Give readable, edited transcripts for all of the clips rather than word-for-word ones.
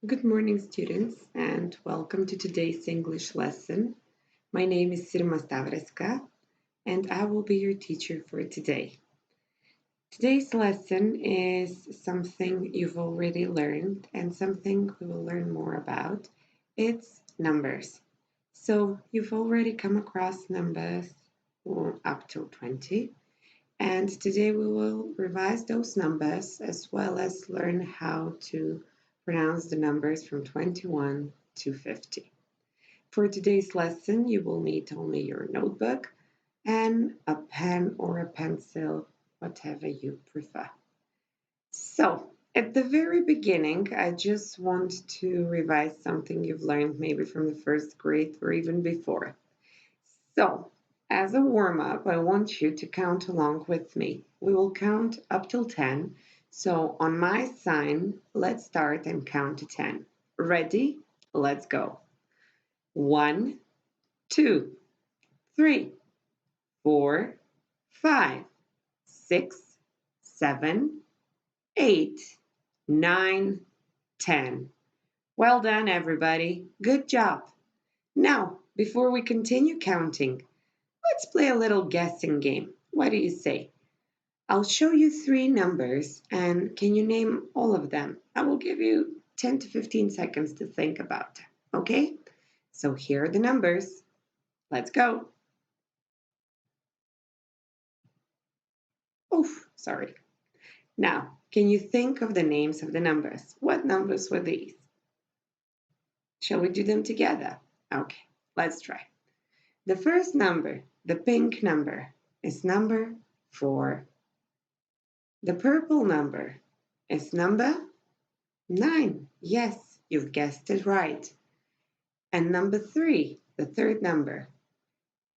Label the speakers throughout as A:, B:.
A: Good morning, students, and welcome to today's English lesson. My name is Sirma Stavreska, and I will be your teacher for today. Today's lesson is something you've already learned and something we will learn more about. It's numbers. So you've already come across numbers up till 20, and today we will revise those numbers as well as learn how to pronounce the numbers from 21 to 50. For today's lesson, you will need only your notebook and a pen or a pencil, whatever you prefer. So, at the very beginning, I just want to revise something you've learned maybe from the first grade or even before. So, as a warm up, I want you to count along with me. We will count up till 10. So, on my sign, let's start and count to 10. Ready? Let's go. 1, 2, 3, 4, 5, 6, 7, 8, 9, 10. Well done, everybody. Good job. Now, before we continue counting, let's play a little guessing game. What do you say? I'll show you three numbers, and can you name all of them? I will give you 10 to 15 seconds to think about them, okay? So here are the numbers. Let's go. Oof, sorry. Now, can you think of the names of the numbers? What numbers were these? Shall we do them together? Okay, let's try. The first number, the pink number, is number 4. The purple number is number 9. Yes, you've guessed it right. And number 3, the third number,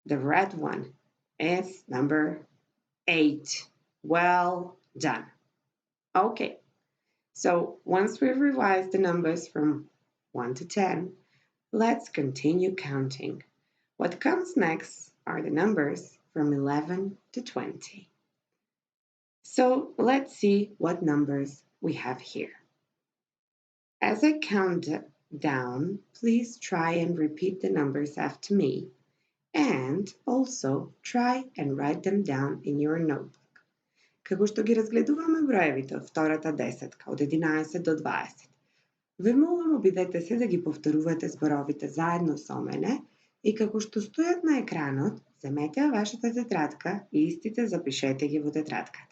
A: the red one, is number 8. Well done. Okay, so once we've revised the numbers from 1 to 10, let's continue counting. What comes next are the numbers from 11 to 20. So let's see what numbers we have here. As I count down, please try and repeat the numbers after me, and also try and write them down in your notebook. Како што ги разгледуваме броевите од втората десетка, од 11 до 20, ве молам обидете се да ги повторувате зборовите заедно со мене и како што стојат на екранот, земете ја вашата тетрадка и истите запишете ги во тетрадката.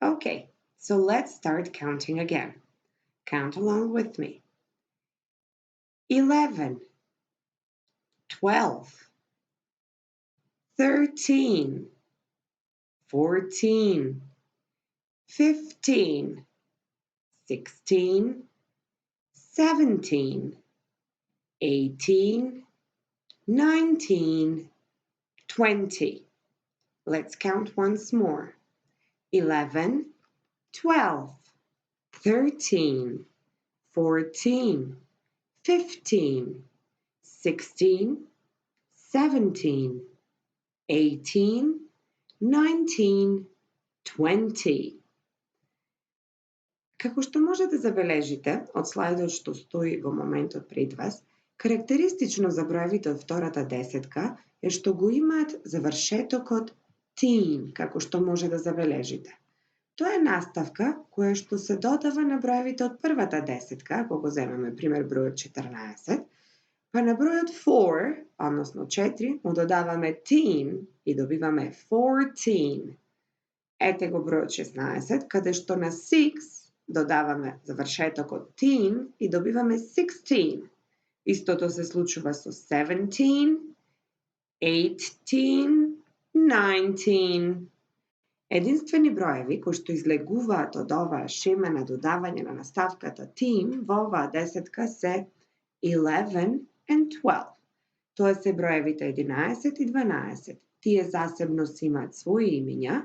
A: Okay, so let's start counting again. Count along with me. 11, 12, 13, 14, 15, 16, 17, 18, 19, 20. Let's count once more. 11, 12, 13, 14, 15, 16, 17, 18, 19, 20. Како што може да забележите од слайдот што стои во моментот пред вас, карактеристично за броевите од втората десетка е што го имаат завршетокот teen, како што може да забележите. Тоа е наставка која што се додава на броевите од првата десетка, ако го земеме пример бројот 14, па на бројот 4, односно 4, му додаваме teen и добиваме 14. Ете го бројот 16, каде што на 6 додаваме завршетокот teen и добиваме 16. Истото се случува со 17, 18, 19. Единствени броеви кои што излегуваат од оваа шема на додавање на наставката teen во оваа десетка се 11 and 12. Тоа се броевите 11 и 12. Тие засебно си имаат своји имиња,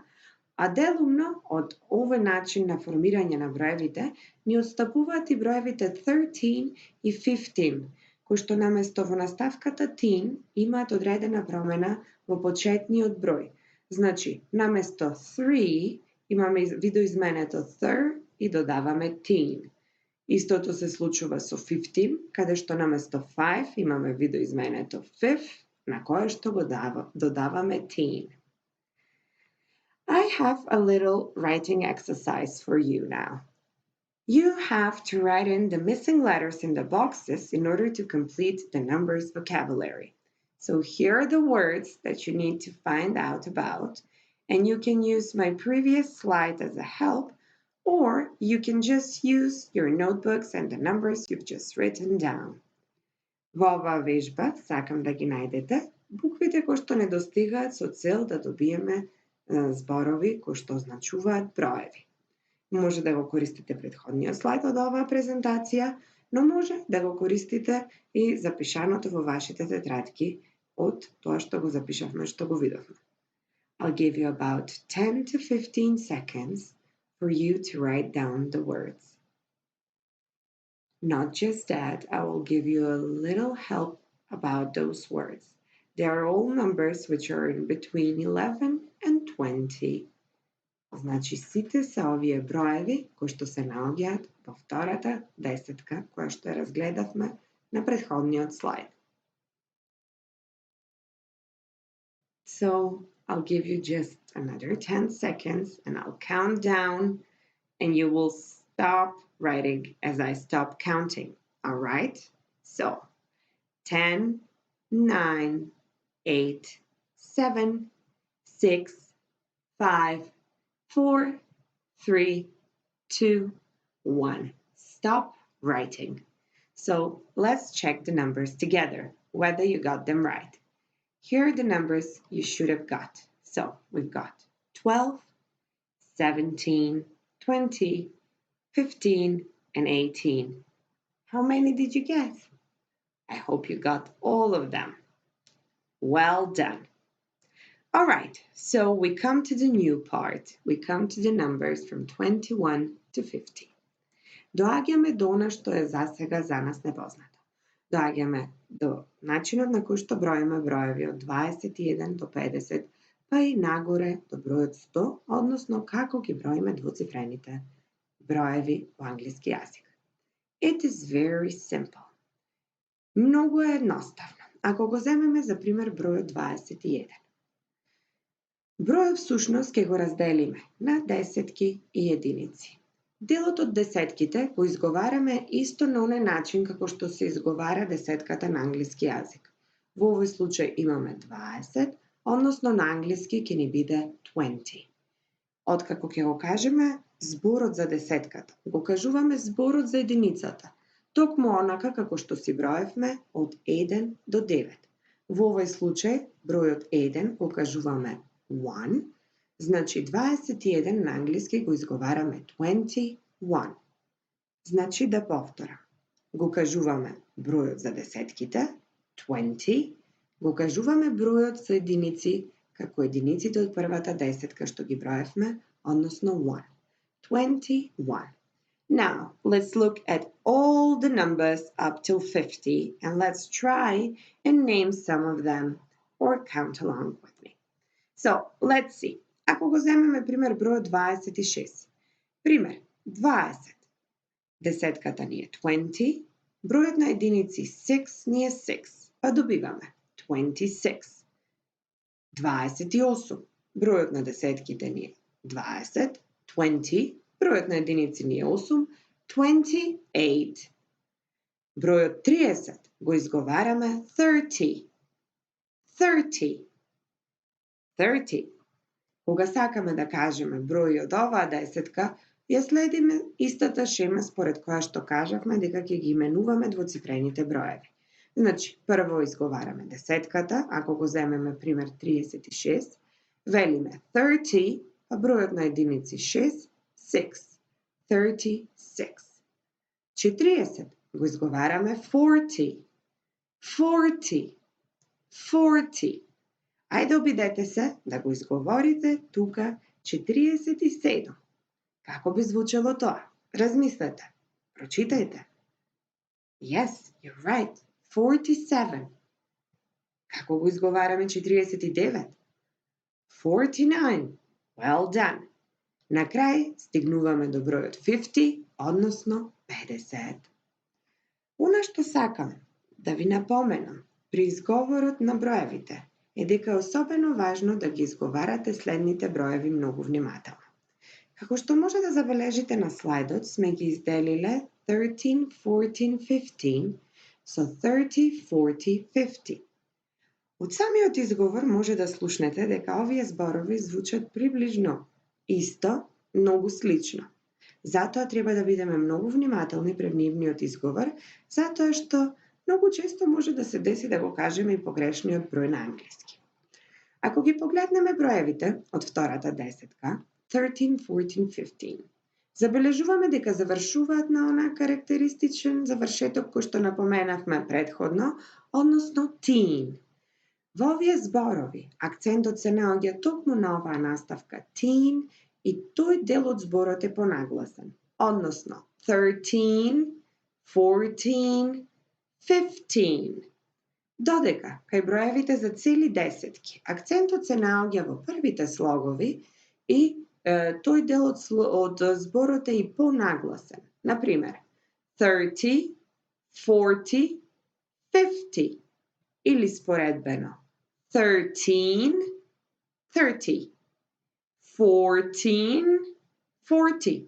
A: а делумно од овој начин на формирање на броевите ни отстапуваат и броевите 13 и 15, кои што наместо во наставката teen имаат одредена промена во почетниот број. Значи, наместо 3 имаме видоизменето thir и додаваме teen. Истото се случува со 15, каде што наместо 5 имаме видоизменето fifth, на кое што го додаваме teen. I have a little writing exercise for you now. You have to write in the missing letters in the boxes in order to complete the numbers vocabulary. So here are the words that you need to find out about, and you can use my previous slide as a help, or you can just use your notebooks and the numbers you've just written down. Во оваа вежба сакам да ги најдете буквите кои што недостигаат со цел да добиеме зборови кои што означуваат броеви. Може да го користите предходниот слайд од оваа презентација, но може да го користите и запишаното во вашите тетрадки од тоа што го запишавме, што го видовме. I'll give you about 10 to 15 seconds for you to write down the words. Not just that, I will give you a little help about those words. They are all numbers which are in between 11 and 20. Значи сите се овие броеви кои што се наоѓаат во втората десетка која што ја разгледавме на претходниот слайд. So I'll give you just another 10 seconds and I'll count down and you will stop writing as I stop counting. All right? So 10, 9, 8, 7, 6, 5, 4, 3, 2, 1. Stop writing. So let's check the numbers together, whether you got them right. Here are the numbers you should have got. So we've got 12, 17, 20, 15, and 18. How many did you get? I hope you got all of them. Well done. All right, so we come to the new part. We come to the numbers from 21 to 50. Доаѓаме до она што е засега за нас непознато. Доаѓаме до начинот на кој што броиме броеви од 21 до 50, па и нагоре до бројот 100, односно како ги броиме двуцифрените броеви во англиски јазик. It is very simple. Многу е едноставно. Ако го земеме за пример бројот 21. Бројот всушност ќе го разделиме на десетки и единици. Делот од десетките го изговараме исто на оној начин како што се изговара десетката на англиски јазик. Во овој случај имаме 20, односно на англиски ќе ни биде 20. Откако ќе го кажеме зборот за десетката, го кажуваме зборот за единицата, токму онака како што си броевме од 1 до 9. Во овој случај бројот 1 го кажуваме 1, значи 21 на англиски го изговараме 21. Значи да повторам. Го кажуваме бројот за десетките 20, го кажуваме бројот за единици како единиците од првата десетка што ги броевме, односно 1. 21. Now, let's look at all the numbers up till 50 and let's try and name some of them or count along with me. So, let's see. Ако го земеме пример бројот 26. Пример 20. Десетката ни е 20, бројот на единици 6 ни е 6, па добиваме 26. 28. Бројот на десетките ни е 20, 20, бројот на единици ни е 8, 28. Бројот 30 го изговараме 30. 30. 30. Кога сакаме да кажеме број од оваа десетка, ја следиме истата шема според која што кажавме дека ќе ги именуваме двуцифрените броеви. Значи, прво изговараме десетката, ако го земеме пример 36, велиме 30, а бројот на единици 6, 6. 36. 40 го изговараме 40. 40. 40. Ајде обидете се да го изговорите тука 47. Како би звучало тоа? Размислете. Прочитајте. Yes, you're right. 47. Како го изговараме 49? 49. Well done. На крај стигнуваме до бројот 50, односно 50. Она што сакам да ви напоменам при изговорот на броевите е дека е особено важно да ги изговарате следните броеви многу внимателно. Како што може да забележите на слайдот, сме ги изделиле 13, 14, 15 со 30, 40, 50. Од самиот изговор може да слушнете дека овие зборови звучат приближно исто, многу слично. Затоа треба да бидеме многу внимателни пред нивниот изговор, затоа што многу често може да се деси да го кажеме и погрешниот број на англиски. Ако ги погледнеме броевите од втората десетка, 13, 14, 15, забележуваме дека завршуваат на онаа карактеристичен завршеток кој што напоменавме претходно, односно teen. Во овие зборови акцентот се наоѓа токму на оваа наставка teen и тој дел од зборот е понагласен, односно 13, 14, 15. Додека кај броевите за цели десетки акцентот се наоѓа во првите слогови и тој дел од зборот е и понагласен. Например, 30, 40, 50 или споредбено 13, 30, 14, 40,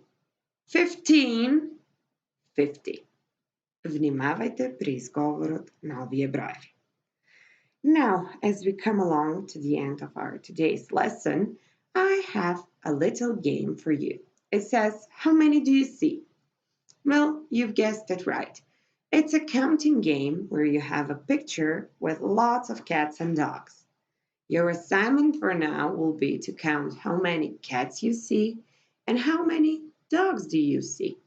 A: 15, 50. Внимавајте при изговорот на овие броеви. Now, as we come along to the end of our today's lesson, I have a little game for you. It says, how many do you see? Well, you've guessed it right. It's a counting game where you have a picture with lots of cats and dogs. Your assignment for now will be to count how many cats you see and how many dogs do you see.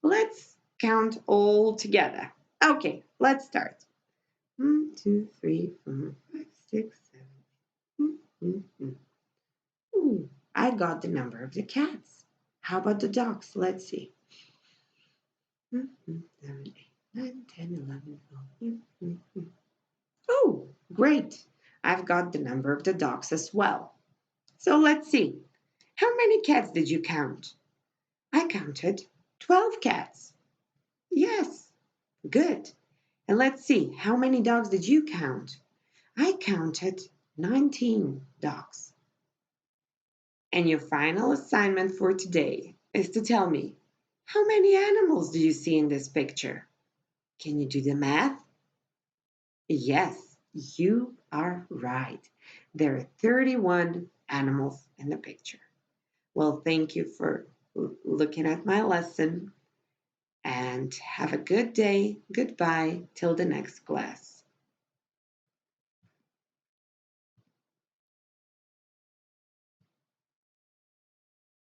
A: Let's count all together. Okay, let's start. 1, 2, 3, 4, 5, 6, 7. Ooh, I got the number of the cats. How about the dogs? Let's see. 7, 8, 9, 10, 11, 12. Oh, great. I've got the number of the dogs as well. So let's see. How many cats did you count? I counted 12 cats. Yes, good. And let's see, how many dogs did you count? I counted 19 dogs. And your final assignment for today is to tell me, how many animals do you see in this picture? Can you do the math? Yes, you are right. There are 31 animals in the picture. Well, thank you for looking at my lesson and have a good day. Goodbye till the next class.